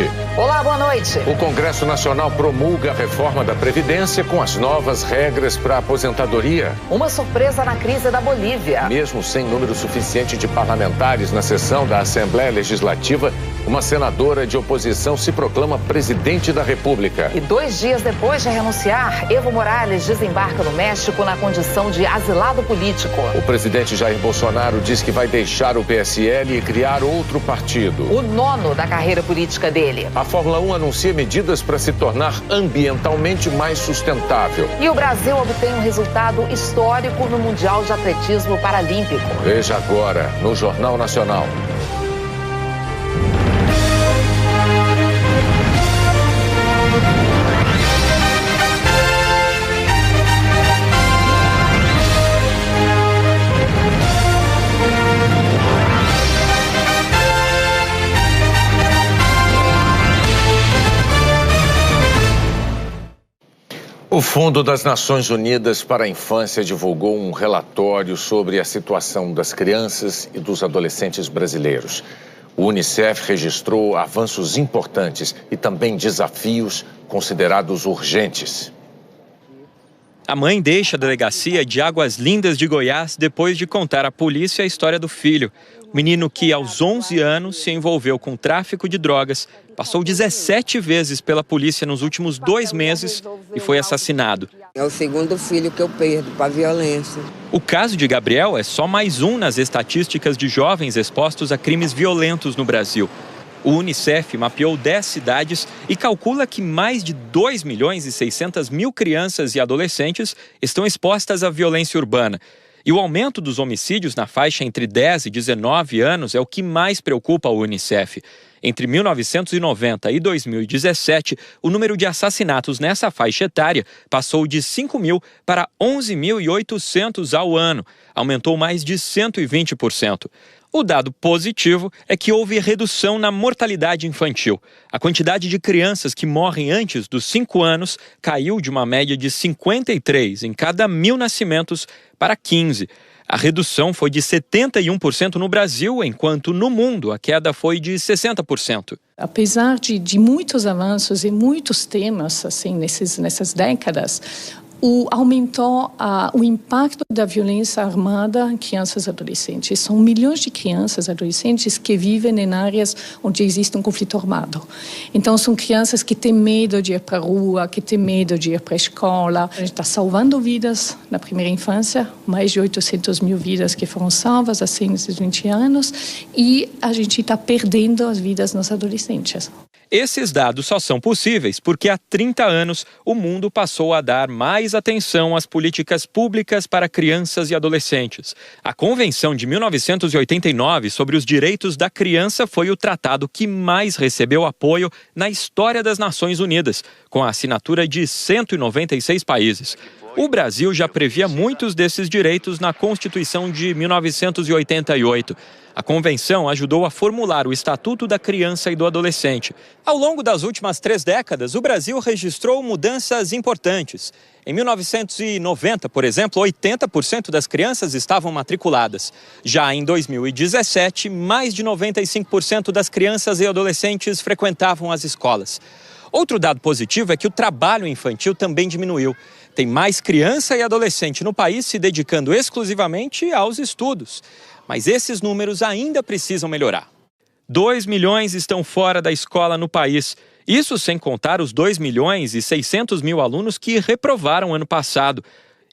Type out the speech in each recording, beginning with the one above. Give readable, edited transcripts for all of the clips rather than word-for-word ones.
noite. Olá, boa noite. O Congresso Nacional promulga a reforma da Previdência com as novas regras para a aposentadoria. Uma surpresa na crise da Bolívia. Mesmo sem número suficiente de parlamentares na sessão da Assembleia Legislativa, uma senadora de oposição se proclama presidente da República. E 2 dias depois de renunciar, Evo Morales desembarca no México na condição de asilado político. O presidente Jair Bolsonaro diz que vai deixar o PSL e criar outro partido. O 9º da carreira política dele. A Fórmula 1 anuncia medidas para se tornar ambientalmente mais sustentável. E o Brasil obtém um resultado histórico no Mundial de Atletismo Paralímpico. Veja agora no Jornal Nacional. O Fundo das Nações Unidas para a Infância divulgou um relatório sobre a situação das crianças e dos adolescentes brasileiros. O Unicef registrou avanços importantes e também desafios considerados urgentes. A mãe deixa a delegacia de Águas Lindas de Goiás depois de contar à polícia a história do filho. O menino que, aos 11 anos, se envolveu com tráfico de drogas, passou 17 vezes pela polícia nos últimos 2 meses e foi assassinado. É o 2º filho que eu perdo para a violência. O caso de Gabriel é só mais um nas estatísticas de jovens expostos a crimes violentos no Brasil. O Unicef mapeou 10 cidades e calcula que mais de 2.600.000 crianças e adolescentes estão expostas à violência urbana. E o aumento dos homicídios na faixa entre 10 e 19 anos é o que mais preocupa o Unicef. Entre 1990 e 2017, o número de assassinatos nessa faixa etária passou de 5.000 para 11.800 ao ano. Aumentou mais de 120%. O dado positivo é que houve redução na mortalidade infantil. A quantidade de crianças que morrem antes dos 5 anos caiu de uma média de 53 em cada 1.000 nascimentos para 15. A redução foi de 71% no Brasil, enquanto no mundo a queda foi de 60%. Apesar de muitos avanços e muitos temas assim, nessas décadas, aumentou o impacto da violência armada em crianças e adolescentes. São milhões de crianças e adolescentes que vivem em áreas onde existe um conflito armado. Então, são crianças que têm medo de ir para a rua, que têm medo de ir para a escola. A gente está salvando vidas na primeira infância, mais de 800.000 vidas que foram salvas assim, nesses 20 anos, e a gente está perdendo as vidas nos adolescentes. Esses dados só são possíveis porque há 30 anos o mundo passou a dar mais atenção às políticas públicas para crianças e adolescentes. A Convenção de 1989 sobre os Direitos da Criança foi o tratado que mais recebeu apoio na história das Nações Unidas, com a assinatura de 196 países. O Brasil já previa muitos desses direitos na Constituição de 1988. A convenção ajudou a formular o Estatuto da Criança e do Adolescente. Ao longo das últimas 3 décadas, o Brasil registrou mudanças importantes. Em 1990, por exemplo, 80% das crianças estavam matriculadas. Já em 2017, mais de 95% das crianças e adolescentes frequentavam as escolas. Outro dado positivo é que o trabalho infantil também diminuiu. Tem mais criança e adolescente no país se dedicando exclusivamente aos estudos. Mas esses números ainda precisam melhorar. 2 milhões estão fora da escola no país. Isso sem contar os 2.600.000 alunos que reprovaram ano passado.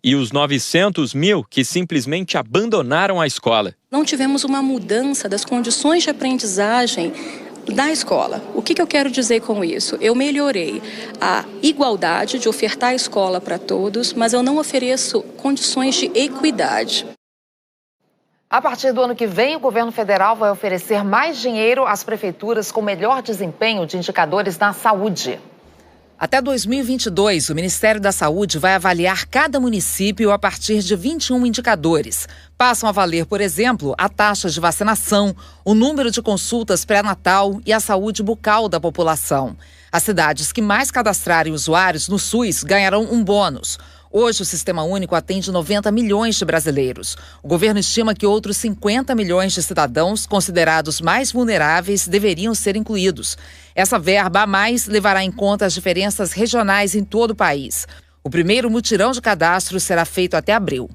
E os 900.000 que simplesmente abandonaram a escola. Não tivemos uma mudança das condições de aprendizagem da escola. O que eu quero dizer com isso? Eu melhorei a igualdade de ofertar a escola para todos, mas eu não ofereço condições de equidade. A partir do ano que vem, o governo federal vai oferecer mais dinheiro às prefeituras com melhor desempenho de indicadores na saúde. Até 2022, o Ministério da Saúde vai avaliar cada município a partir de 21 indicadores. Passam a valer, por exemplo, a taxa de vacinação, o número de consultas pré-natal e a saúde bucal da população. As cidades que mais cadastrarem usuários no SUS ganharão um bônus. Hoje, o Sistema Único atende 90 milhões de brasileiros. O governo estima que outros 50 milhões de cidadãos considerados mais vulneráveis deveriam ser incluídos. Essa verba a mais levará em conta as diferenças regionais em todo o país. O primeiro mutirão de cadastro será feito até abril.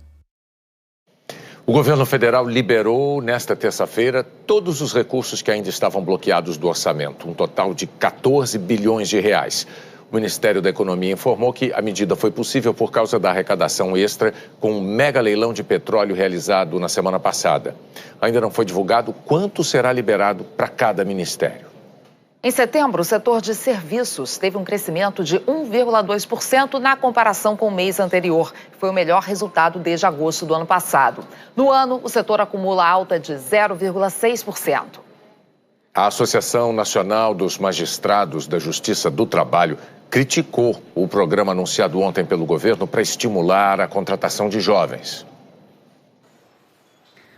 O governo federal liberou, nesta terça-feira, todos os recursos que ainda estavam bloqueados do orçamento, um total de 14 bilhões de reais. O Ministério da Economia informou que a medida foi possível por causa da arrecadação extra com um mega leilão de petróleo realizado na semana passada. Ainda não foi divulgado quanto será liberado para cada ministério. Em setembro, o setor de serviços teve um crescimento de 1,2% na comparação com o mês anterior. Foi o melhor resultado desde agosto do ano passado. No ano, o setor acumula alta de 0,6%. A Associação Nacional dos Magistrados da Justiça do Trabalho criticou o programa anunciado ontem pelo governo para estimular a contratação de jovens.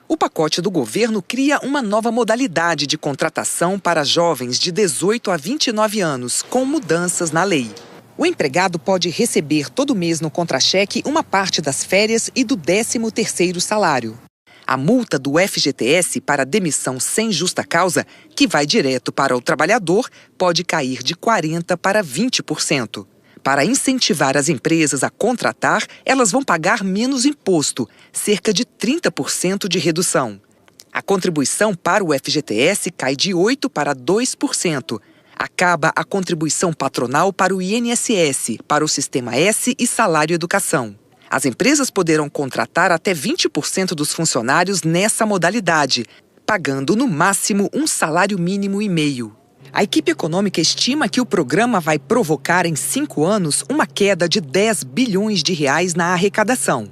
O pacote do governo cria uma nova modalidade de contratação para jovens de 18 a 29 anos, com mudanças na lei. O empregado pode receber todo mês no contra-cheque uma parte das férias e do 13º salário. A multa do FGTS para demissão sem justa causa, que vai direto para o trabalhador, pode cair de 40% para 20%. Para incentivar as empresas a contratar, elas vão pagar menos imposto, cerca de 30% de redução. A contribuição para o FGTS cai de 8% para 2%. Acaba a contribuição patronal para o INSS, para o Sistema S e Salário Educação. As empresas poderão contratar até 20% dos funcionários nessa modalidade, pagando no máximo um salário mínimo e meio. A equipe econômica estima que o programa vai provocar em 5 anos uma queda de 10 bilhões de reais na arrecadação.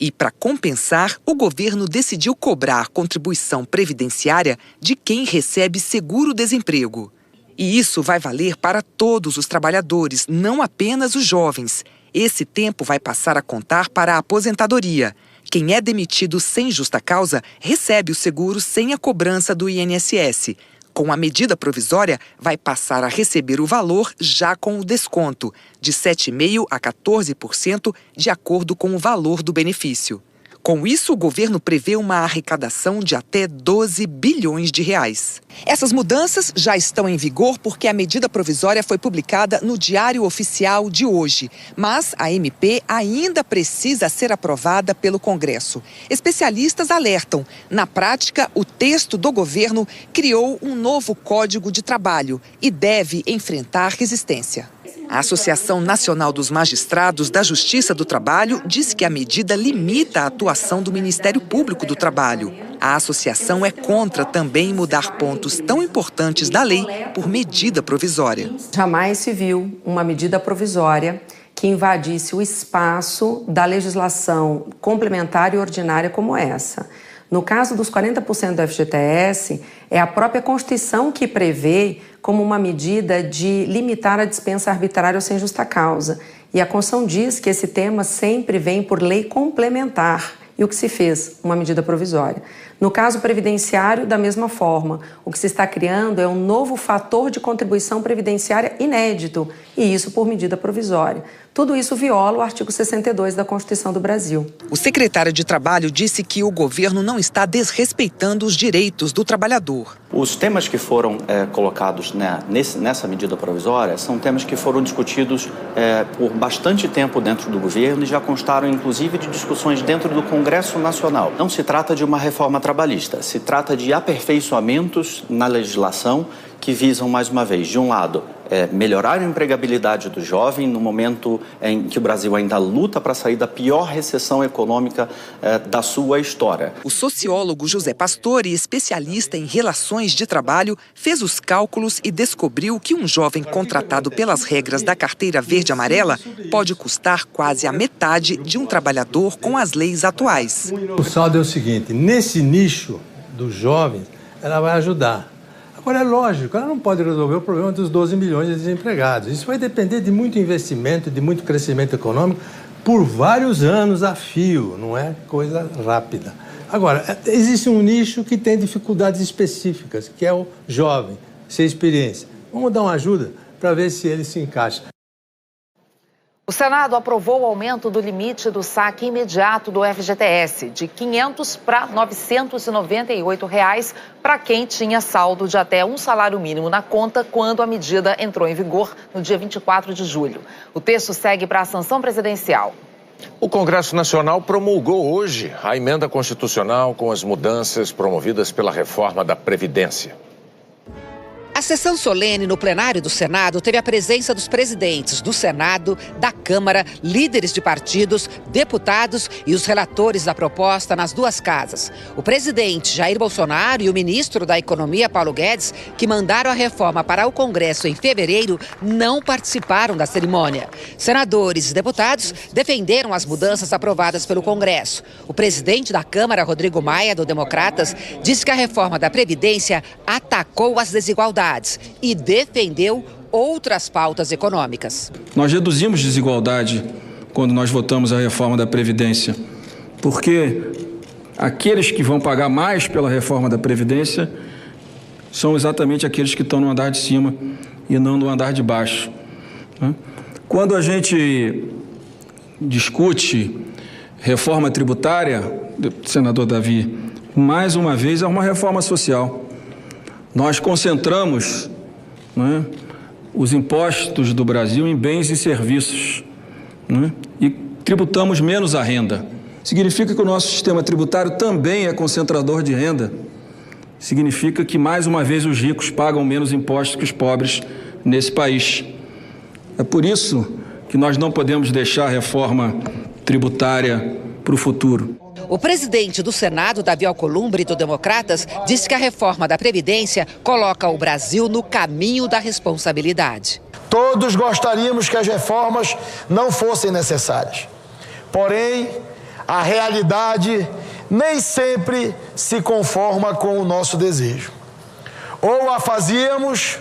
E, para compensar, o governo decidiu cobrar contribuição previdenciária de quem recebe seguro-desemprego. E isso vai valer para todos os trabalhadores, não apenas os jovens. Esse tempo vai passar a contar para a aposentadoria. Quem é demitido sem justa causa recebe o seguro sem a cobrança do INSS. Com a medida provisória, vai passar a receber o valor já com o desconto, de 7,5% a 14%, de acordo com o valor do benefício. Com isso, o governo prevê uma arrecadação de até 12 bilhões de reais. Essas mudanças já estão em vigor porque a medida provisória foi publicada no Diário Oficial de hoje. Mas a MP ainda precisa ser aprovada pelo Congresso. Especialistas alertam. Na prática, o texto do governo criou um novo Código de Trabalho e deve enfrentar resistência. A Associação Nacional dos Magistrados da Justiça do Trabalho diz que a medida limita a atuação do Ministério Público do Trabalho. A associação é contra também mudar pontos tão importantes da lei por medida provisória. Jamais se viu uma medida provisória que invadisse o espaço da legislação complementar e ordinária como essa. No caso dos 40% do FGTS, é a própria Constituição que prevê como uma medida de limitar a dispensa arbitrária ou sem justa causa. E a Constituição diz que esse tema sempre vem por lei complementar. E o que se fez? Uma medida provisória. No caso previdenciário, da mesma forma. O que se está criando é um novo fator de contribuição previdenciária inédito, e isso por medida provisória. Tudo isso viola o artigo 62 da Constituição do Brasil. O secretário de Trabalho disse que o governo não está desrespeitando os direitos do trabalhador. Os temas que foram colocados nessa medida provisória são temas que foram discutidos por bastante tempo dentro do governo e já constaram, inclusive, de discussões dentro do Congresso Nacional. Não se trata de uma reforma trabalhista, se trata de aperfeiçoamentos na legislação que visam, mais uma vez, de um lado, melhorar a empregabilidade do jovem no momento em que o Brasil ainda luta para sair da pior recessão econômica da sua história. O sociólogo José Pastore, especialista em relações de trabalho, fez os cálculos e descobriu que um jovem contratado pelas regras da carteira verde-amarela pode custar quase a metade de um trabalhador com as leis atuais. O saldo é o seguinte: nesse nicho dos jovens, ela vai ajudar. Agora, é lógico, ela não pode resolver o problema dos 12 milhões de desempregados. Isso vai depender de muito investimento, de muito crescimento econômico por vários anos a fio, não é coisa rápida. Agora, existe um nicho que tem dificuldades específicas, que é o jovem, sem experiência. Vamos dar uma ajuda para ver se ele se encaixa. O Senado aprovou o aumento do limite do saque imediato do FGTS, de R$ 500 para R$ 998 para quem tinha saldo de até um salário mínimo na conta quando a medida entrou em vigor no dia 24 de julho. O texto segue para a sanção presidencial. O Congresso Nacional promulgou hoje a emenda constitucional com as mudanças promovidas pela reforma da Previdência. A sessão solene no plenário do Senado teve a presença dos presidentes do Senado, da Câmara, líderes de partidos, deputados e os relatores da proposta nas duas casas. O presidente Jair Bolsonaro e o ministro da Economia, Paulo Guedes, que mandaram a reforma para o Congresso em fevereiro, não participaram da cerimônia. Senadores e deputados defenderam as mudanças aprovadas pelo Congresso. O presidente da Câmara, Rodrigo Maia, do Democratas, disse que a reforma da Previdência atacou as desigualdades e defendeu outras pautas econômicas. Nós reduzimos desigualdade quando nós votamos a reforma da Previdência, porque aqueles que vão pagar mais pela reforma da Previdência são exatamente aqueles que estão no andar de cima e não no andar de baixo. Quando a gente discute reforma tributária, senador Davi, mais uma vez é uma reforma social. Nós concentramos, os impostos do Brasil em bens e serviços, e tributamos menos a renda. Significa que o nosso sistema tributário também é concentrador de renda. Significa que, mais uma vez, os ricos pagam menos impostos que os pobres nesse país. É por isso que nós não podemos deixar a reforma tributária para o futuro. O presidente do Senado, Davi Alcolumbre, do Democratas, disse que a reforma da Previdência coloca o Brasil no caminho da responsabilidade. Todos gostaríamos que as reformas não fossem necessárias. Porém, a realidade nem sempre se conforma com o nosso desejo. Ou a fazíamos,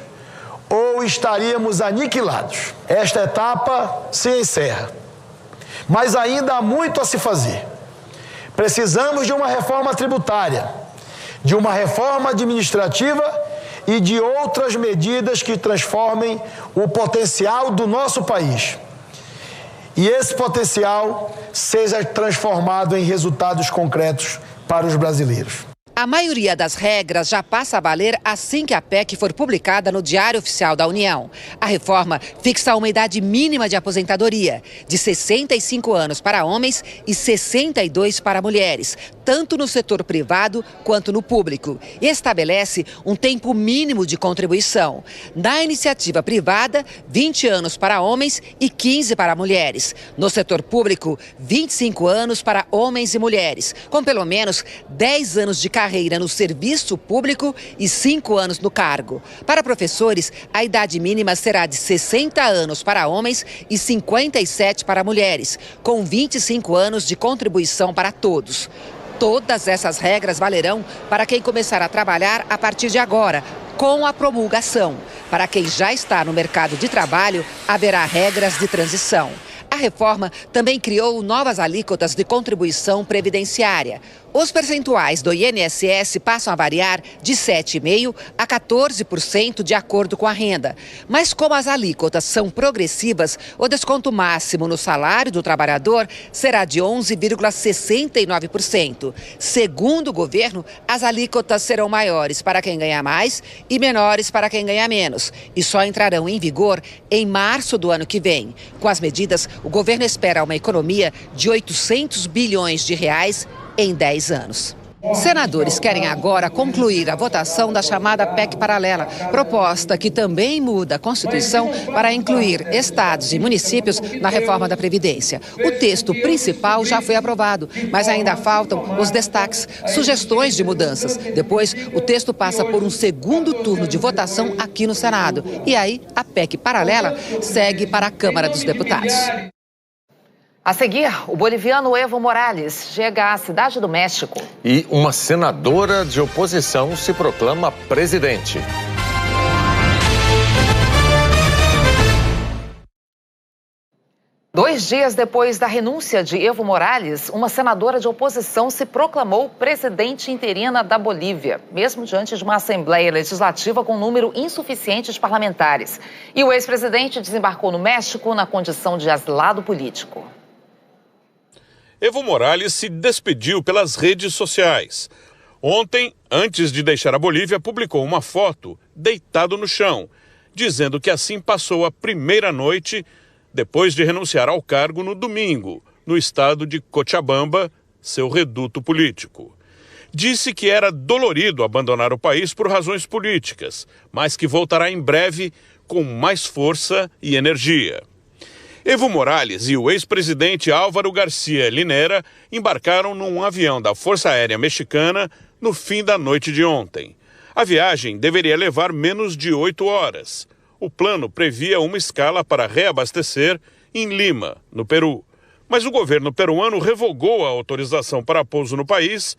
ou estaríamos aniquilados. Esta etapa se encerra. Mas ainda há muito a se fazer. Precisamos de uma reforma tributária, de uma reforma administrativa e de outras medidas que transformem o potencial do nosso país. E esse potencial seja transformado em resultados concretos para os brasileiros. A maioria das regras já passa a valer assim que a PEC for publicada no Diário Oficial da União. A reforma fixa uma idade mínima de aposentadoria, de 65 anos para homens e 62 para mulheres, tanto no setor privado quanto no público. E estabelece um tempo mínimo de contribuição. Na iniciativa privada, 20 anos para homens e 15 para mulheres. No setor público, 25 anos para homens e mulheres, com pelo menos 10 anos de carreira no serviço público e 5 anos no cargo. Para professores, a idade mínima será de 60 anos para homens e 57 para mulheres, com 25 anos de contribuição para todos. Todas essas regras valerão para quem começar a trabalhar a partir de agora, com a promulgação. Para quem já está no mercado de trabalho, haverá regras de transição. A reforma também criou novas alíquotas de contribuição previdenciária. Os percentuais do INSS passam a variar de 7,5% a 14% de acordo com a renda. Mas como as alíquotas são progressivas, o desconto máximo no salário do trabalhador será de 11,69%. Segundo o governo, as alíquotas serão maiores para quem ganha mais e menores para quem ganha menos. E só entrarão em vigor em março do ano que vem. Com as medidas, o governo espera uma economia de 800 bilhões de reais em 10 anos. Senadores querem agora concluir a votação da chamada PEC paralela, proposta que também muda a Constituição para incluir estados e municípios na reforma da Previdência. O texto principal já foi aprovado, mas ainda faltam os destaques, sugestões de mudanças. Depois, o texto passa por um segundo turno de votação aqui no Senado. E aí, a PEC paralela segue para a Câmara dos Deputados. A seguir, o boliviano Evo Morales chega à Cidade do México. E uma senadora de oposição se proclama presidente. 2 dias depois da renúncia de Evo Morales, uma senadora de oposição se proclamou presidente interina da Bolívia, mesmo diante de uma Assembleia Legislativa com número insuficiente de parlamentares. E o ex-presidente desembarcou no México na condição de asilado político. Evo Morales se despediu pelas redes sociais. Ontem, antes de deixar a Bolívia, publicou uma foto deitado no chão, dizendo que assim passou a primeira noite depois de renunciar ao cargo no domingo, no estado de Cochabamba, seu reduto político. Disse que era dolorido abandonar o país por razões políticas, mas que voltará em breve com mais força e energia. Evo Morales e o ex-presidente Álvaro Garcia Linera embarcaram num avião da Força Aérea Mexicana no fim da noite de ontem. A viagem deveria levar menos de 8 horas. O plano previa uma escala para reabastecer em Lima, no Peru. Mas o governo peruano revogou a autorização para pouso no país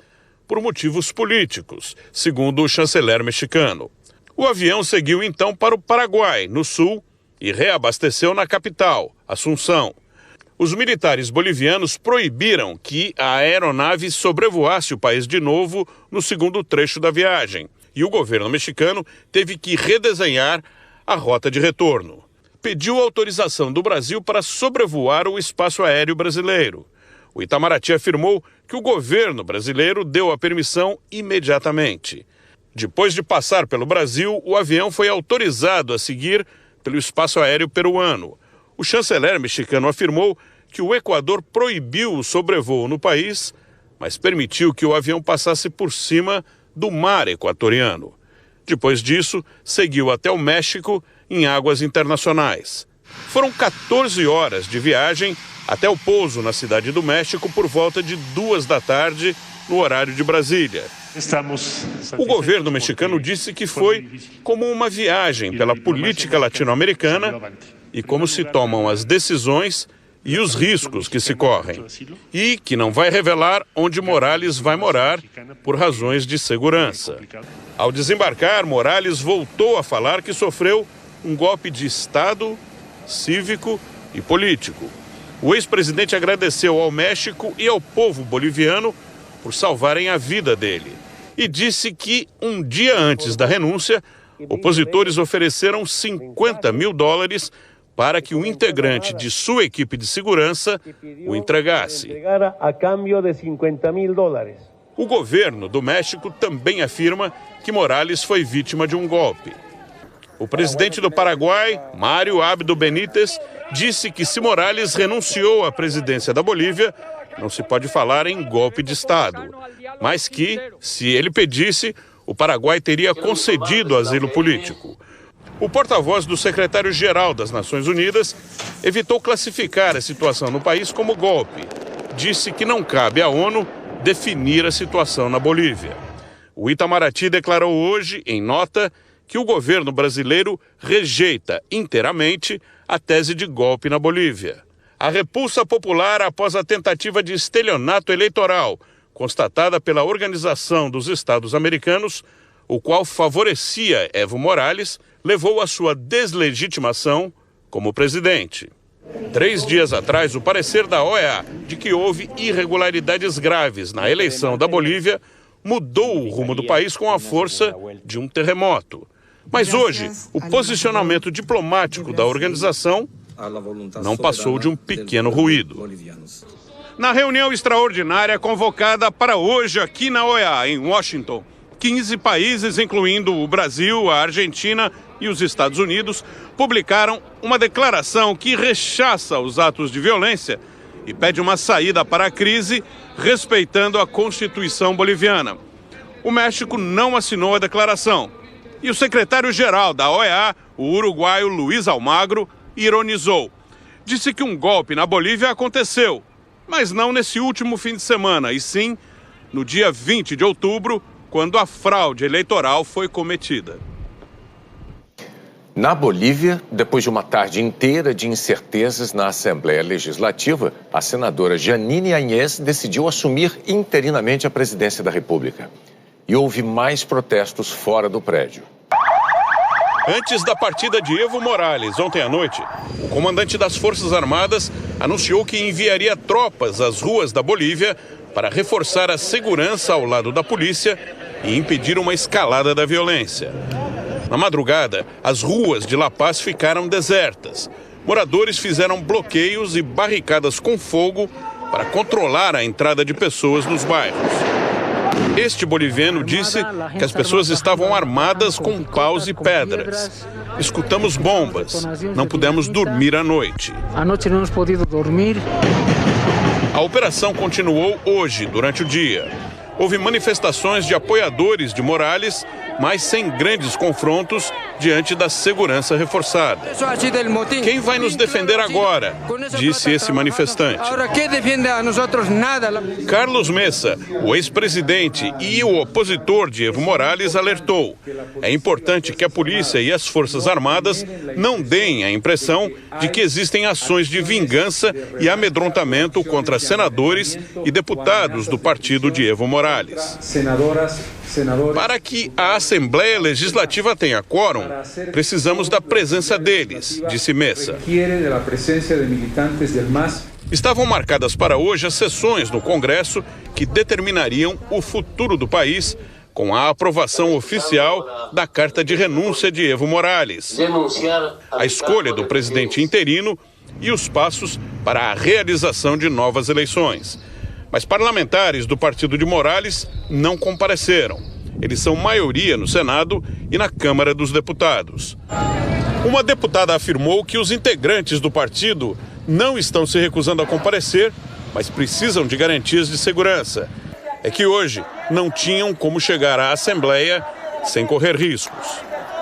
por motivos políticos, segundo o chanceler mexicano. O avião seguiu então para o Paraguai, no sul, e reabasteceu na capital, Assunção. Os militares bolivianos proibiram que a aeronave sobrevoasse o país de novo no segundo trecho da viagem, e o governo mexicano teve que redesenhar a rota de retorno. Pediu autorização do Brasil para sobrevoar o espaço aéreo brasileiro. O Itamaraty afirmou que o governo brasileiro deu a permissão imediatamente. Depois de passar pelo Brasil, o avião foi autorizado a seguir pelo espaço aéreo peruano. O chanceler mexicano afirmou que o Equador proibiu o sobrevoo no país, mas permitiu que o avião passasse por cima do mar equatoriano. Depois disso, seguiu até o México em águas internacionais. Foram 14 horas de viagem até o pouso na cidade do México por volta de 2 da tarde, no horário de Brasília. O governo mexicano disse que foi como uma viagem pela política latino-americana e como se tomam as decisões e os riscos que se correm, e que não vai revelar onde Morales vai morar por razões de segurança. Ao desembarcar, Morales voltou a falar que sofreu um golpe de Estado, cívico e político. O ex-presidente agradeceu ao México e ao povo boliviano por salvarem a vida dele e disse que, um dia antes da renúncia, opositores ofereceram $50 mil para que um integrante de sua equipe de segurança o entregasse. O governo do México também afirma que Morales foi vítima de um golpe. O presidente do Paraguai, Mário Abdo Benítez, disse que se Morales renunciou à presidência da Bolívia, não se pode falar em golpe de Estado, mas que, se ele pedisse, o Paraguai teria concedido asilo político. O porta-voz do secretário-geral das Nações Unidas evitou classificar a situação no país como golpe. Disse que não cabe à ONU definir a situação na Bolívia. O Itamaraty declarou hoje, em nota, que o governo brasileiro rejeita inteiramente a tese de golpe na Bolívia. A repulsa popular após a tentativa de estelionato eleitoral, constatada pela Organização dos Estados Americanos, o qual favorecia Evo Morales, levou à sua deslegitimação como presidente. 3 dias atrás, o parecer da OEA de que houve irregularidades graves na eleição da Bolívia mudou o rumo do país com a força de um terremoto. Mas hoje, o posicionamento diplomático da organização não passou de um pequeno ruído. Na reunião extraordinária convocada para hoje aqui na OEA, em Washington, 15 países, incluindo o Brasil, a Argentina e os Estados Unidos, publicaram uma declaração que rechaça os atos de violência e pede uma saída para a crise, respeitando a Constituição boliviana. O México não assinou a declaração. E o secretário-geral da OEA, o uruguaio Luiz Almagro, ironizou. Disse que um golpe na Bolívia aconteceu, mas não nesse último fim de semana, e sim no dia 20 de outubro, quando a fraude eleitoral foi cometida. Na Bolívia, depois de uma tarde inteira de incertezas na Assembleia Legislativa, a senadora Janine Áñez decidiu assumir interinamente a presidência da República. E houve mais protestos fora do prédio. Antes da partida de Evo Morales, ontem à noite, o comandante das Forças Armadas anunciou que enviaria tropas às ruas da Bolívia para reforçar a segurança ao lado da polícia e impedir uma escalada da violência. Na madrugada, as ruas de La Paz ficaram desertas. Moradores fizeram bloqueios e barricadas com fogo para controlar a entrada de pessoas nos bairros. Este boliviano disse que as pessoas estavam armadas com paus e pedras. Escutamos bombas, não pudemos dormir à noite. Anoche não hemos podido dormir. A operação continuou hoje, durante o dia. Houve manifestações de apoiadores de Morales, mas sem grandes confrontos diante da segurança reforçada. Quem vai nos defender agora? Disse esse manifestante. Carlos Mesa, o ex-presidente e o opositor de Evo Morales, alertou: é importante que a polícia e as Forças Armadas não deem a impressão de que existem ações de vingança e amedrontamento contra senadores e deputados do partido de Evo Morales. Para que a Assembleia Legislativa tenha quórum, precisamos da presença deles, disse Mesa. Estavam marcadas para hoje as sessões no Congresso que determinariam o futuro do país, com a aprovação oficial da carta de renúncia de Evo Morales, a escolha do presidente interino e os passos para a realização de novas eleições. Mas parlamentares do partido de Morales não compareceram. Eles são maioria no Senado e na Câmara dos Deputados. Uma deputada afirmou que os integrantes do partido não estão se recusando a comparecer, mas precisam de garantias de segurança. É que hoje não tinham como chegar à Assembleia sem correr riscos.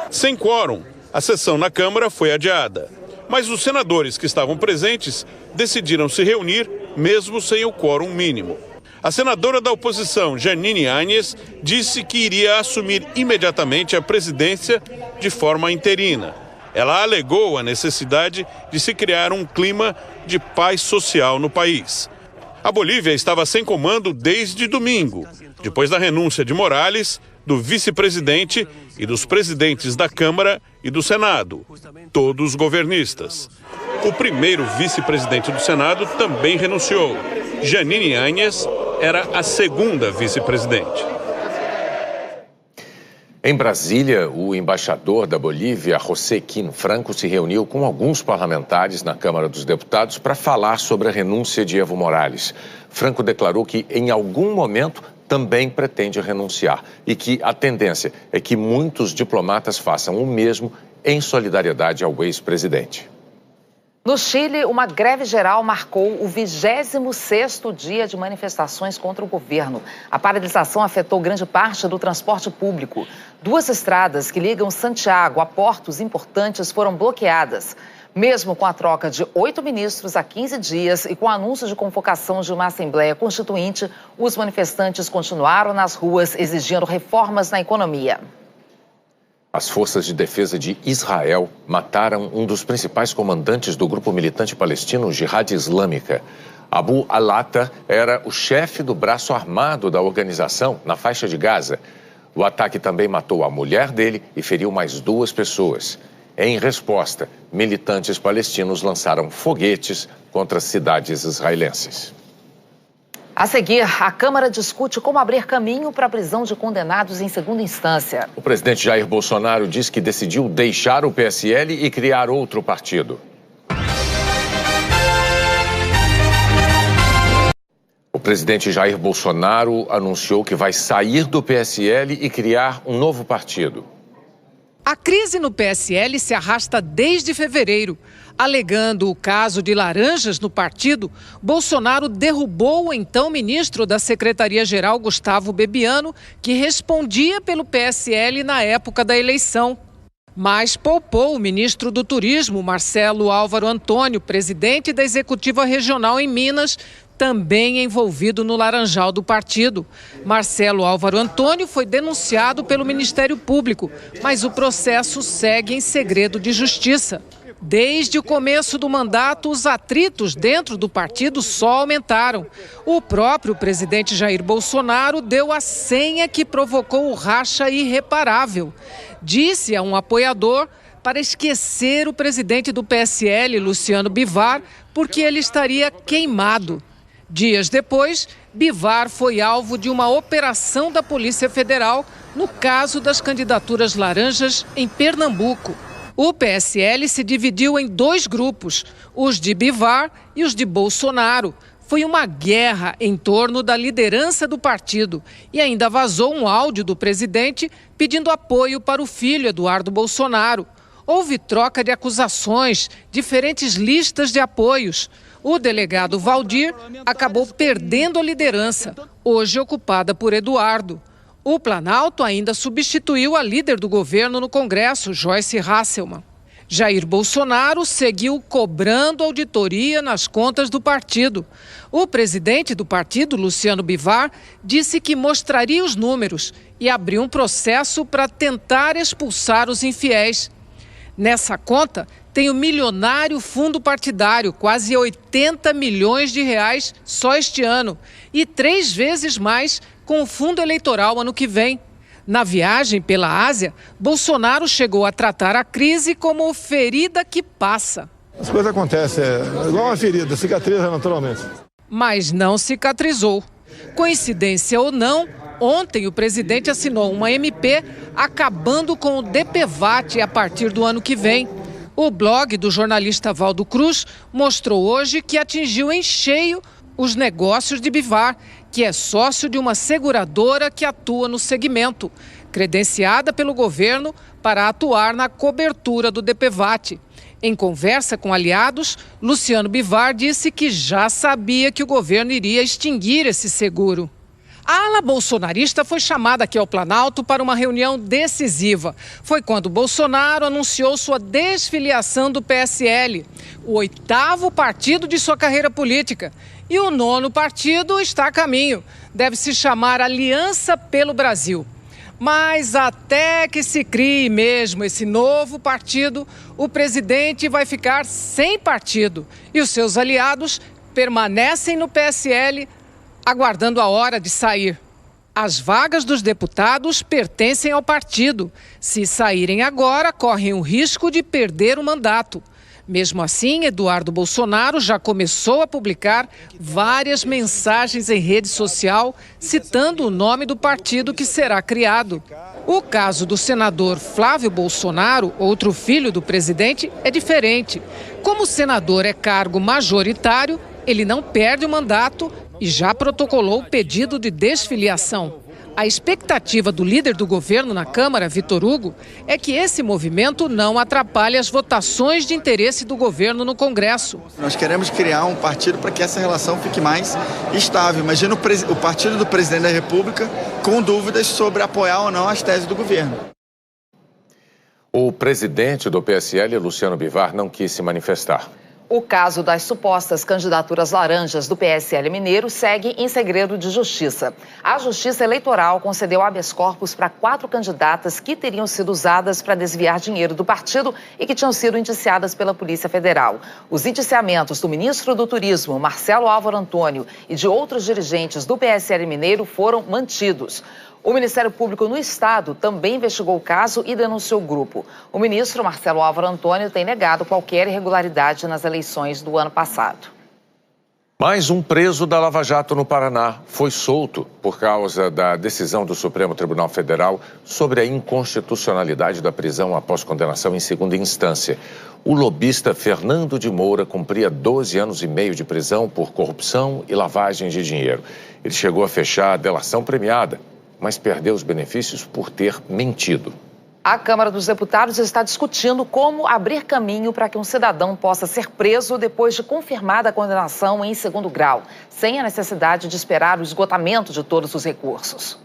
Sem quórum, a sessão na Câmara foi adiada. Mas os senadores que estavam presentes decidiram se reunir mesmo sem o quórum mínimo. A senadora da oposição, Jeanine Áñez, disse que iria assumir imediatamente a presidência de forma interina. Ela alegou a necessidade de se criar um clima de paz social no país. A Bolívia estava sem comando desde domingo, depois da renúncia de Morales, do vice-presidente e dos presidentes da Câmara e do Senado, todos governistas. O primeiro vice-presidente do Senado também renunciou. Jeanine Áñez era a segunda vice-presidente. Em Brasília, o embaixador da Bolívia, José Quim Franco, se reuniu com alguns parlamentares na Câmara dos Deputados para falar sobre a renúncia de Evo Morales. Franco declarou que, em algum momento, também pretende renunciar e que a tendência é que muitos diplomatas façam o mesmo em solidariedade ao ex-presidente. No Chile, uma greve geral marcou o 26º dia de manifestações contra o governo. A paralisação afetou grande parte do transporte público. 2 estradas que ligam Santiago a portos importantes foram bloqueadas. Mesmo com a troca de 8 ministros há 15 dias e com o anúncio de convocação de uma Assembleia Constituinte, os manifestantes continuaram nas ruas exigindo reformas na economia. As forças de defesa de Israel mataram um dos principais comandantes do grupo militante palestino Jihad Islâmica. Abu al-Ata era o chefe do braço armado da organização na faixa de Gaza. O ataque também matou a mulher dele e feriu mais 2 pessoas. Em resposta, militantes palestinos lançaram foguetes contra cidades israelenses. A seguir, a Câmara discute como abrir caminho para a prisão de condenados em segunda instância. O presidente Jair Bolsonaro diz que decidiu deixar o PSL e criar outro partido. O presidente Jair Bolsonaro anunciou que vai sair do PSL e criar um novo partido. A crise no PSL se arrasta desde fevereiro. Alegando o caso de laranjas no partido, Bolsonaro derrubou o então ministro da Secretaria-Geral, Gustavo Bebiano, que respondia pelo PSL na época da eleição. Mas poupou o ministro do Turismo, Marcelo Álvaro Antônio, presidente da Executiva Regional em Minas, também envolvido no laranjal do partido. Marcelo Álvaro Antônio foi denunciado pelo Ministério Público, mas o processo segue em segredo de justiça. Desde o começo do mandato, os atritos dentro do partido só aumentaram. O próprio presidente Jair Bolsonaro deu a senha que provocou o racha irreparável. Disse a um apoiador para esquecer o presidente do PSL, Luciano Bivar, porque ele estaria queimado. Dias depois, Bivar foi alvo de uma operação da Polícia Federal no caso das candidaturas laranjas em Pernambuco. O PSL se dividiu em dois grupos, os de Bivar e os de Bolsonaro. Foi uma guerra em torno da liderança do partido e ainda vazou um áudio do presidente pedindo apoio para o filho Eduardo Bolsonaro. Houve troca de acusações, diferentes listas de apoios. O delegado Valdir acabou perdendo a liderança, hoje ocupada por Eduardo. O Planalto ainda substituiu a líder do governo no Congresso, Joyce Hasselmann. Jair Bolsonaro seguiu cobrando auditoria nas contas do partido. O presidente do partido, Luciano Bivar, disse que mostraria os números e abriu um processo para tentar expulsar os infiéis. Nessa conta, tem o milionário fundo partidário, quase 80 milhões de reais só este ano, e 3 vezes mais com o fundo eleitoral ano que vem. Na viagem pela Ásia, Bolsonaro chegou a tratar a crise como ferida que passa. As coisas acontecem, é igual uma ferida, cicatriza naturalmente. Mas não cicatrizou. Coincidência ou não, ontem o presidente assinou uma MP acabando com o DPVAT a partir do ano que vem. O blog do jornalista Valdo Cruz mostrou hoje que atingiu em cheio os negócios de Bivar, que é sócio de uma seguradora que atua no segmento, credenciada pelo governo para atuar na cobertura do DPVAT. Em conversa com aliados, Luciano Bivar disse que já sabia que o governo iria extinguir esse seguro. A ala bolsonarista foi chamada aqui ao Planalto para uma reunião decisiva. Foi quando Bolsonaro anunciou sua desfiliação do PSL, o 8º partido de sua carreira política. E o 9º partido está a caminho. Deve se chamar Aliança pelo Brasil. Mas até que se crie mesmo esse novo partido, o presidente vai ficar sem partido. E os seus aliados permanecem no PSL, aguardando a hora de sair. As vagas dos deputados pertencem ao partido. Se saírem agora, correm o risco de perder o mandato. Mesmo assim, Eduardo Bolsonaro já começou a publicar várias mensagens em rede social citando o nome do partido que será criado. O caso do senador Flávio Bolsonaro, outro filho do presidente, é diferente. Como o senador é cargo majoritário, ele não perde o mandato e já protocolou o pedido de desfiliação. A expectativa do líder do governo na Câmara, Vitor Hugo, é que esse movimento não atrapalhe as votações de interesse do governo no Congresso. Nós queremos criar um partido para que essa relação fique mais estável. Imagina o partido do presidente da República com dúvidas sobre apoiar ou não as teses do governo. O presidente do PSL, Luciano Bivar, não quis se manifestar. O caso das supostas candidaturas laranjas do PSL mineiro segue em segredo de justiça. A Justiça Eleitoral concedeu habeas corpus para 4 candidatas que teriam sido usadas para desviar dinheiro do partido e que tinham sido indiciadas pela Polícia Federal. Os indiciamentos do ministro do Turismo, Marcelo Álvaro Antônio, e de outros dirigentes do PSL mineiro foram mantidos. O Ministério Público no Estado também investigou o caso e denunciou o grupo. O ministro Marcelo Álvaro Antônio tem negado qualquer irregularidade nas eleições do ano passado. Mais um preso da Lava Jato no Paraná foi solto por causa da decisão do Supremo Tribunal Federal sobre a inconstitucionalidade da prisão após condenação em segunda instância. O lobista Fernando de Moura cumpria 12 anos e meio de prisão por corrupção e lavagem de dinheiro. Ele chegou a fechar a delação premiada, mas perdeu os benefícios por ter mentido. A Câmara dos Deputados está discutindo como abrir caminho para que um cidadão possa ser preso depois de confirmada a condenação em segundo grau, sem a necessidade de esperar o esgotamento de todos os recursos.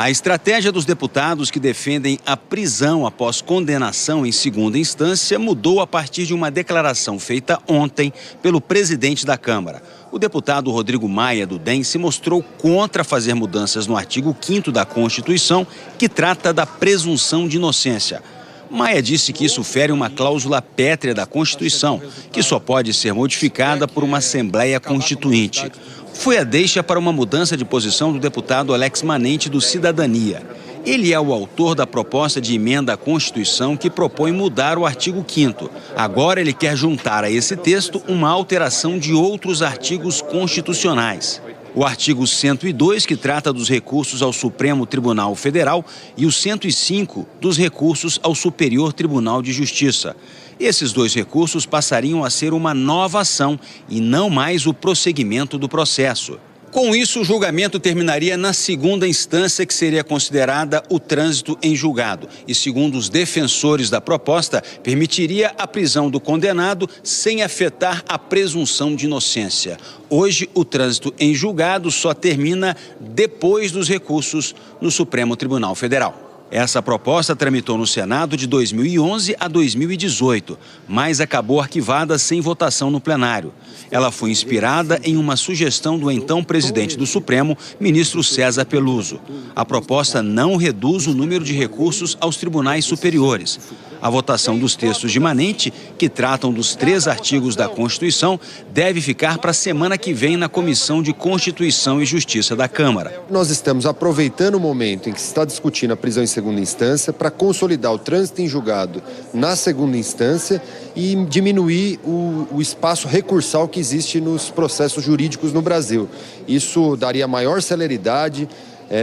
A estratégia dos deputados que defendem a prisão após condenação em segunda instância mudou a partir de uma declaração feita ontem pelo presidente da Câmara. O deputado Rodrigo Maia, do DEM, se mostrou contra fazer mudanças no artigo 5º da Constituição, que trata da presunção de inocência. Maia disse que isso fere uma cláusula pétrea da Constituição, que só pode ser modificada por uma Assembleia Constituinte. Foi a deixa para uma mudança de posição do deputado Alex Manente, do Cidadania. Ele é o autor da proposta de emenda à Constituição que propõe mudar o artigo 5º. Agora ele quer juntar a esse texto uma alteração de outros artigos constitucionais. O artigo 102, que trata dos recursos ao Supremo Tribunal Federal, e o 105, dos recursos ao Superior Tribunal de Justiça. Esses dois recursos passariam a ser uma nova ação e não mais o prosseguimento do processo. Com isso, o julgamento terminaria na segunda instância, que seria considerada o trânsito em julgado. E, segundo os defensores da proposta, permitiria a prisão do condenado sem afetar a presunção de inocência. Hoje, o trânsito em julgado só termina depois dos recursos no Supremo Tribunal Federal. Essa proposta tramitou no Senado de 2011 a 2018, mas acabou arquivada sem votação no plenário. Ela foi inspirada em uma sugestão do então presidente do Supremo, ministro César Peluso. A proposta não reduz o número de recursos aos tribunais superiores. A votação dos textos de Manente, que tratam dos 3 artigos da Constituição, deve ficar para a semana que vem na Comissão de Constituição e Justiça da Câmara. Nós estamos aproveitando o momento em que se está discutindo a prisão em segunda instância para consolidar o trânsito em julgado na segunda instância e diminuir o espaço recursal que existe nos processos jurídicos no Brasil. Isso daria maior celeridade,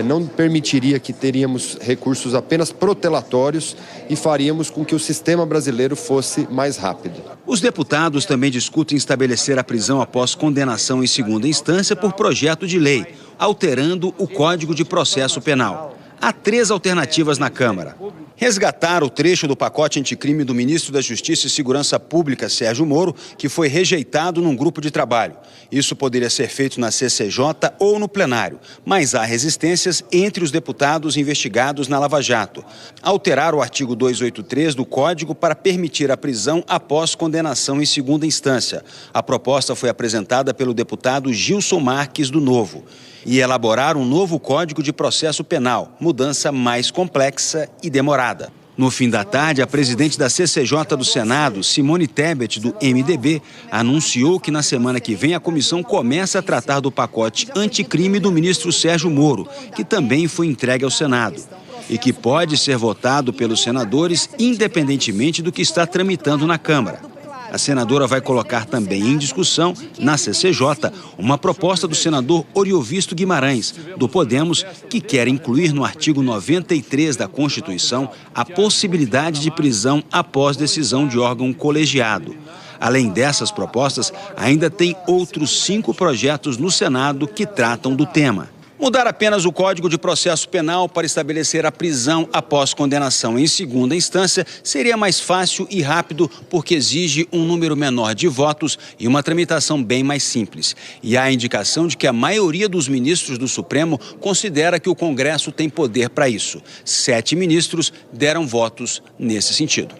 não permitiria que teríamos recursos apenas protelatórios e faríamos com que o sistema brasileiro fosse mais rápido. Os deputados também discutem estabelecer a prisão após condenação em segunda instância por projeto de lei, alterando o Código de Processo Penal. Há 3 alternativas na Câmara. Resgatar o trecho do pacote anticrime do ministro da Justiça e Segurança Pública, Sérgio Moro, que foi rejeitado num grupo de trabalho. Isso poderia ser feito na CCJ ou no plenário, mas há resistências entre os deputados investigados na Lava Jato. Alterar o artigo 283 do Código para permitir a prisão após condenação em segunda instância. A proposta foi apresentada pelo deputado Gilson Marques, do Novo. E elaborar um novo Código de Processo Penal, mudança mais complexa e demorada. No fim da tarde, a presidente da CCJ do Senado, Simone Tebet, do MDB, anunciou que na semana que vem a comissão começa a tratar do pacote anticrime do ministro Sérgio Moro, que também foi entregue ao Senado, e que pode ser votado pelos senadores independentemente do que está tramitando na Câmara. A senadora vai colocar também em discussão, na CCJ, uma proposta do senador Oriovisto Guimarães, do Podemos, que quer incluir no artigo 93 da Constituição a possibilidade de prisão após decisão de órgão colegiado. Além dessas propostas, ainda tem outros 5 projetos no Senado que tratam do tema. Mudar apenas o Código de Processo Penal para estabelecer a prisão após condenação em segunda instância seria mais fácil e rápido porque exige um número menor de votos e uma tramitação bem mais simples. E há a indicação de que a maioria dos ministros do Supremo considera que o Congresso tem poder para isso. 7 ministros deram votos nesse sentido.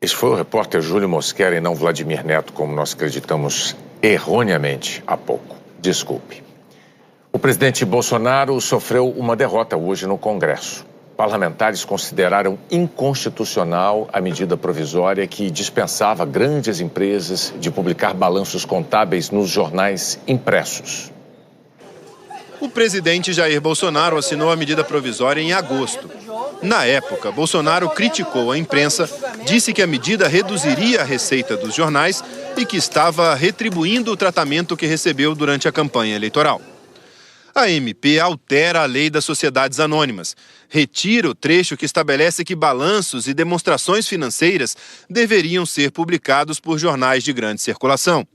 Esse foi o repórter Júlio Mosquera e não Vladimir Neto, como nós acreditamos erroneamente há pouco. Desculpe. O presidente Bolsonaro sofreu uma derrota hoje no Congresso. Parlamentares consideraram inconstitucional a medida provisória que dispensava grandes empresas de publicar balanços contábeis nos jornais impressos. O presidente Jair Bolsonaro assinou a medida provisória em agosto. Na época, Bolsonaro criticou a imprensa, disse que a medida reduziria a receita dos jornais e que estava retribuindo o tratamento que recebeu durante a campanha eleitoral. A MP altera a lei das sociedades anônimas, retira o trecho que estabelece que balanços e demonstrações financeiras deveriam ser publicados por jornais de grande circulação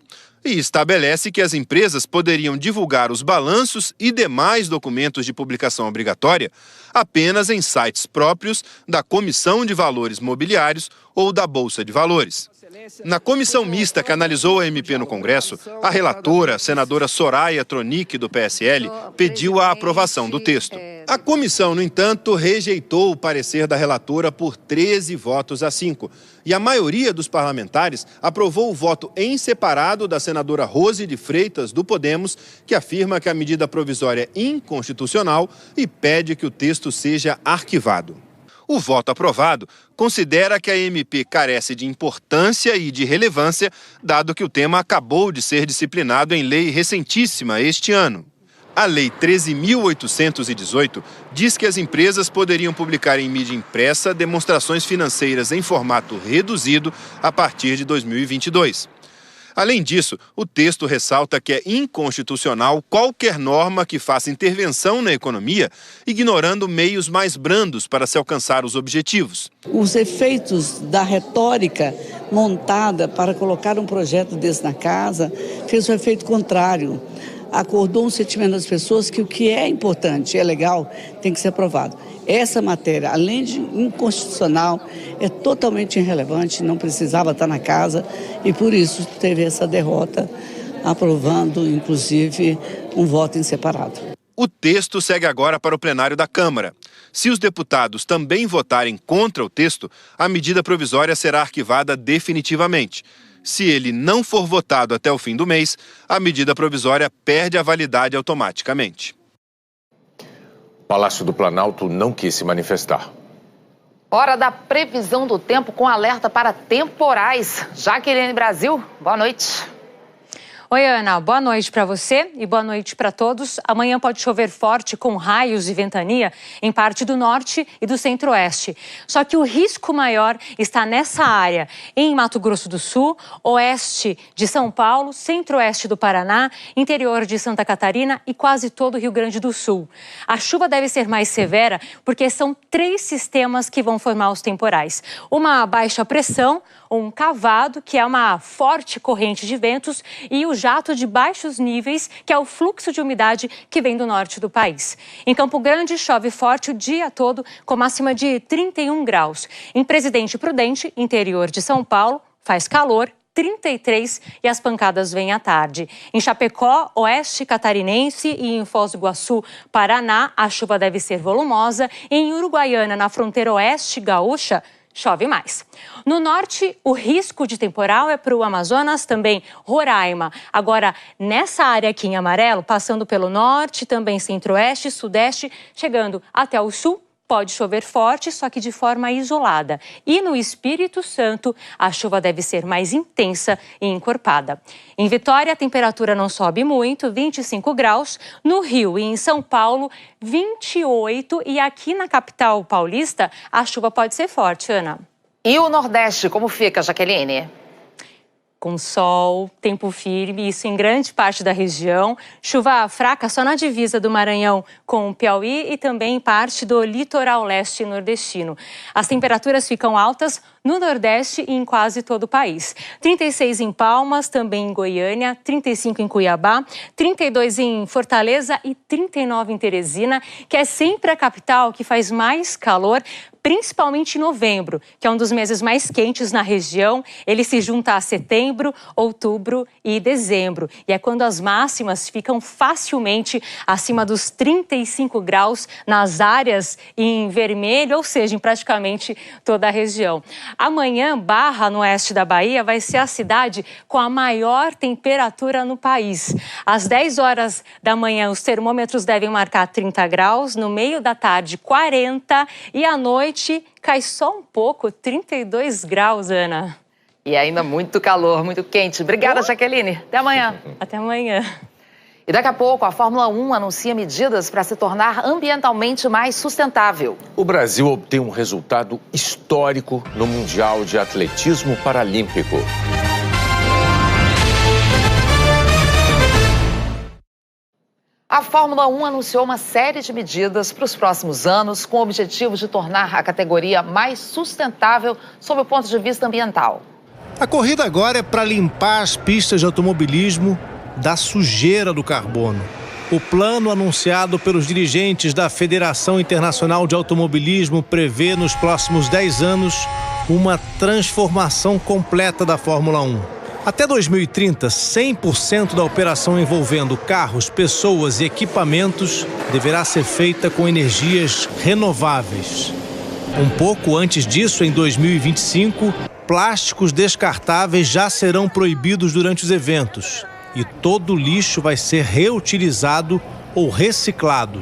e estabelece que as empresas poderiam divulgar os balanços e demais documentos de publicação obrigatória apenas em sites próprios da Comissão de Valores Mobiliários ou da Bolsa de Valores. Na comissão mista que analisou a MP no Congresso, a relatora, a senadora Soraya Tronic, do PSL, pediu a aprovação do texto. A comissão, no entanto, rejeitou o parecer da relatora por 13 votos a 5. E a maioria dos parlamentares aprovou o voto em separado da senadora Rose de Freitas, do Podemos, que afirma que a medida provisória é inconstitucional e pede que o texto seja arquivado. O voto aprovado considera que a MP carece de importância e de relevância, dado que o tema acabou de ser disciplinado em lei recentíssima este ano. A Lei 13.818 diz que as empresas poderiam publicar em mídia impressa demonstrações financeiras em formato reduzido a partir de 2022. Além disso, o texto ressalta que é inconstitucional qualquer norma que faça intervenção na economia, ignorando meios mais brandos para se alcançar os objetivos. Os efeitos da retórica montada para colocar um projeto desse na casa fez o efeito contrário. Acordou um sentimento das pessoas que o que é importante, é legal, tem que ser aprovado. Essa matéria, além de inconstitucional, é totalmente irrelevante, não precisava estar na casa e por isso teve essa derrota, aprovando, inclusive, um voto em separado. O texto segue agora para o plenário da Câmara. Se os deputados também votarem contra o texto, a medida provisória será arquivada definitivamente. Se ele não for votado até o fim do mês, a medida provisória perde a validade automaticamente. O Palácio do Planalto não quis se manifestar. Hora da previsão do tempo com alerta para temporais. Jaqueline Brasil, boa noite. Oi, Ana, boa noite para você e boa noite para todos. Amanhã pode chover forte com raios e ventania em parte do norte e do centro-oeste. Só que o risco maior está nessa área, em Mato Grosso do Sul, oeste de São Paulo, centro-oeste do Paraná, interior de Santa Catarina e quase todo o Rio Grande do Sul. A chuva deve ser mais severa porque são 3 sistemas que vão formar os temporais. Uma baixa pressão, um cavado, que é uma forte corrente de ventos, e o jato de baixos níveis, que é o fluxo de umidade que vem do norte do país. Em Campo Grande, chove forte o dia todo, com máxima de 31 graus. Em Presidente Prudente, interior de São Paulo, faz calor, 33, e as pancadas vêm à tarde. Em Chapecó, oeste catarinense, e em Foz do Iguaçu, Paraná, a chuva deve ser volumosa. E em Uruguaiana, na fronteira oeste gaúcha, chove mais. No norte, o risco de temporal é para o Amazonas, também Roraima. Agora, nessa área aqui em amarelo, passando pelo norte, também centro-oeste, sudeste, chegando até o sul, pode chover forte, só que de forma isolada. E no Espírito Santo, a chuva deve ser mais intensa e encorpada. Em Vitória, a temperatura não sobe muito, 25 graus. No Rio e em São Paulo, 28. E aqui na capital paulista, a chuva pode ser forte, Ana. E o Nordeste, como fica, Jaqueline? Com sol, tempo firme, isso em grande parte da região. Chuva fraca só na divisa do Maranhão com o Piauí e também parte do litoral leste nordestino. As temperaturas ficam altas no Nordeste e em quase todo o país. 36 em Palmas, também em Goiânia, 35 em Cuiabá, 32 em Fortaleza e 39 em Teresina, que é sempre a capital que faz mais calor, principalmente em novembro, que é um dos meses mais quentes na região. Ele se junta a setembro, outubro e dezembro. E é quando as máximas ficam facilmente acima dos 35 graus nas áreas em vermelho, ou seja, em praticamente toda a região. Amanhã, Barra, no oeste da Bahia, vai ser a cidade com a maior temperatura no país. Às 10 horas da manhã, os termômetros devem marcar 30 graus, no meio da tarde, 40, e à noite cai só um pouco, 32 graus, Ana. E ainda muito calor, muito quente. Obrigada, Jaqueline. Até amanhã. Até amanhã. E daqui a pouco, a Fórmula 1 anuncia medidas para se tornar ambientalmente mais sustentável. O Brasil obtém um resultado histórico no Mundial de Atletismo Paralímpico. A Fórmula 1 anunciou uma série de medidas para os próximos anos, com o objetivo de tornar a categoria mais sustentável sob o ponto de vista ambiental. A corrida agora é para limpar as pistas de automobilismo da sujeira do carbono. O plano anunciado pelos dirigentes da Federação Internacional de Automobilismo prevê nos próximos 10 anos uma transformação completa da Fórmula 1. Até 2030, 100% da operação envolvendo carros, pessoas e equipamentos deverá ser feita com energias renováveis. Um pouco antes disso, em 2025, plásticos descartáveis já serão proibidos durante os eventos. E todo o lixo vai ser reutilizado ou reciclado.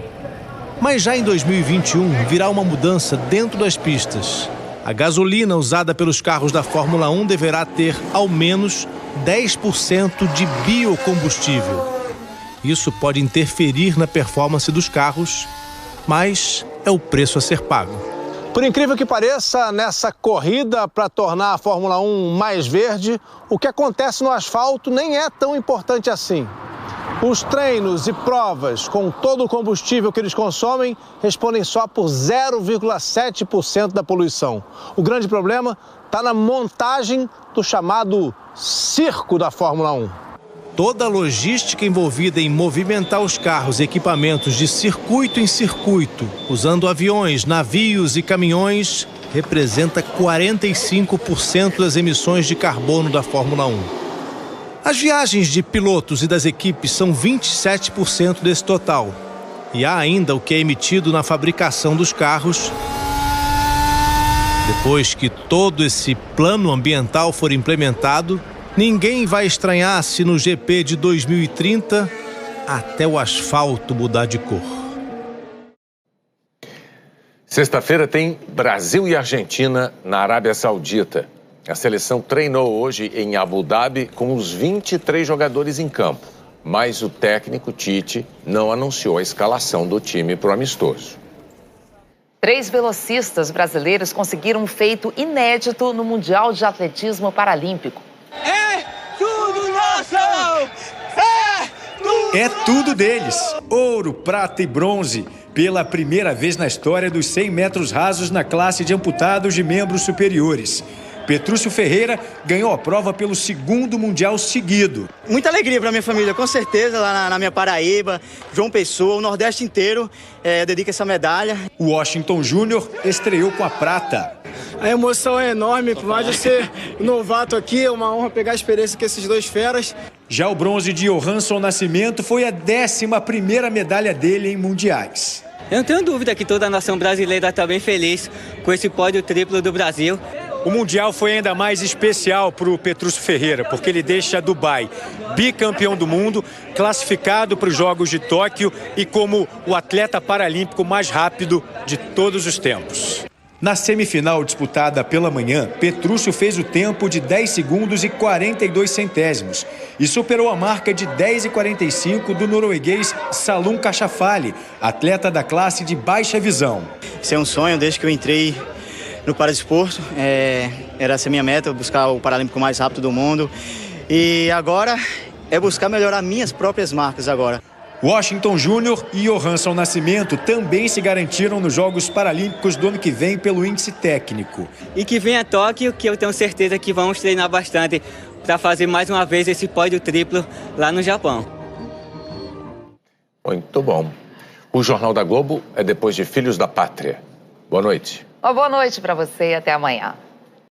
Mas já em 2021 virá uma mudança dentro das pistas. A gasolina usada pelos carros da Fórmula 1 deverá ter ao menos 10% de biocombustível. Isso pode interferir na performance dos carros, mas é o preço a ser pago. Por incrível que pareça, nessa corrida para tornar a Fórmula 1 mais verde, o que acontece no asfalto nem é tão importante assim. Os treinos e provas, com todo o combustível que eles consomem, respondem só por 0,7% da poluição. O grande problema está na montagem do chamado circo da Fórmula 1. Toda a logística envolvida em movimentar os carros e equipamentos de circuito em circuito, usando aviões, navios e caminhões, representa 45% das emissões de carbono da Fórmula 1. As viagens de pilotos e das equipes são 27% desse total. E há ainda o que é emitido na fabricação dos carros. Depois que todo esse plano ambiental for implementado, ninguém vai estranhar se no GP de 2030 até o asfalto mudar de cor. Sexta-feira tem Brasil e Argentina na Arábia Saudita. A seleção treinou hoje em Abu Dhabi com os 23 jogadores em campo, mas o técnico Tite não anunciou a escalação do time para o amistoso. 3 velocistas brasileiros conseguiram um feito inédito no Mundial de Atletismo Paralímpico. É tudo nosso! É tudo deles. Ouro, prata e bronze. Pela primeira vez na história dos 100 metros rasos na classe de amputados de membros superiores. Petrúcio Ferreira ganhou a prova pelo 2º Mundial seguido. Muita alegria para minha família, com certeza, lá na minha Paraíba, João Pessoa, o Nordeste inteiro, dedica essa medalha. O Washington Júnior estreou com a prata. A emoção é enorme, por mais de ser novato aqui, é uma honra pegar a experiência com esses dois feras. Já o bronze de Johansson Nascimento foi a 11ª medalha dele em mundiais. Eu não tenho dúvida que toda a nação brasileira está bem feliz com esse pódio triplo do Brasil. O Mundial foi ainda mais especial para o Petrúcio Ferreira, porque ele deixa Dubai bicampeão do mundo, classificado para os Jogos de Tóquio e como o atleta paralímpico mais rápido de todos os tempos. Na semifinal disputada pela manhã, Petrúcio fez o tempo de 10 segundos e 42 centésimos e superou a marca de 10,45 do norueguês Salum Cachafali, atleta da classe de baixa visão. Isso é um sonho desde que eu entrei no Paradesporto, era essa minha meta, buscar o Paralímpico mais rápido do mundo. E agora é buscar melhorar minhas próprias marcas agora. Washington Júnior e Johansson Nascimento também se garantiram nos Jogos Paralímpicos do ano que vem pelo índice técnico. E que venha Tóquio, que eu tenho certeza que vamos treinar bastante para fazer mais uma vez esse pódio triplo lá no Japão. Muito bom. O Jornal da Globo é depois de Filhos da Pátria. Boa noite. Uma boa noite para você e até amanhã.